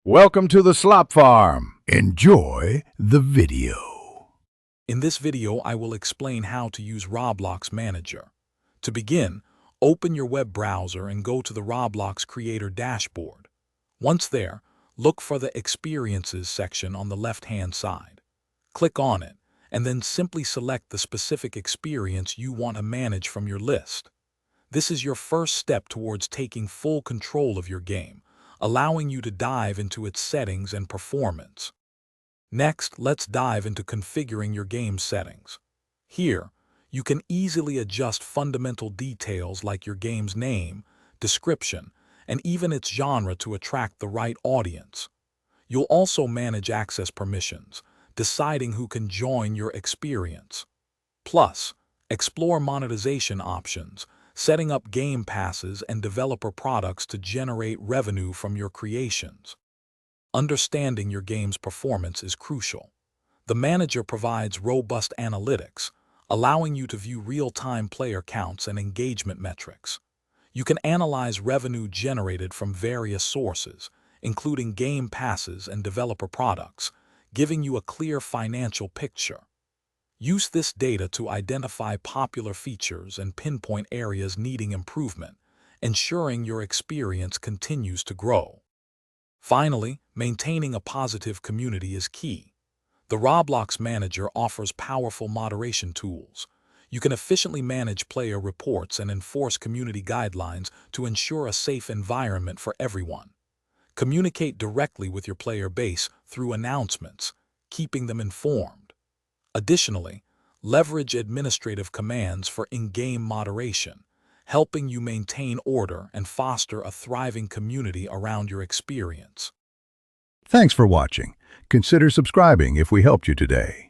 Welcome to the Slop Farm. Enjoy the video. In this video, I will explain how to use Roblox Manager. To begin, open your web browser and go to the Roblox Creator dashboard. Once there, look for the Experiences section on the left-hand side. Click on it, and then simply select the specific experience you want to manage from your list. This is your first step towards taking full control of your game, allowing you to dive into its settings and performance. Next, let's dive into configuring your game's settings. Here, you can easily adjust fundamental details like your game's name, description, and even its genre to attract the right audience. You'll also manage access permissions, deciding who can join your experience. Plus, explore monetization options, setting up game passes and developer products to generate revenue from your creations. Understanding your game's performance is crucial. The manager provides robust analytics, allowing you to view real-time player counts and engagement metrics. You can analyze revenue generated from various sources, including game passes and developer products, giving you a clear financial picture. Use this data to identify popular features and pinpoint areas needing improvement, ensuring your experience continues to grow. Finally, maintaining a positive community is key. The Roblox Manager offers powerful moderation tools. You can efficiently manage player reports and enforce community guidelines to ensure a safe environment for everyone. Communicate directly with your player base through announcements, keeping them informed. Additionally, leverage administrative commands for in-game moderation, helping you maintain order and foster a thriving community around your experience. Thanks for watching. Consider subscribing if we helped you today.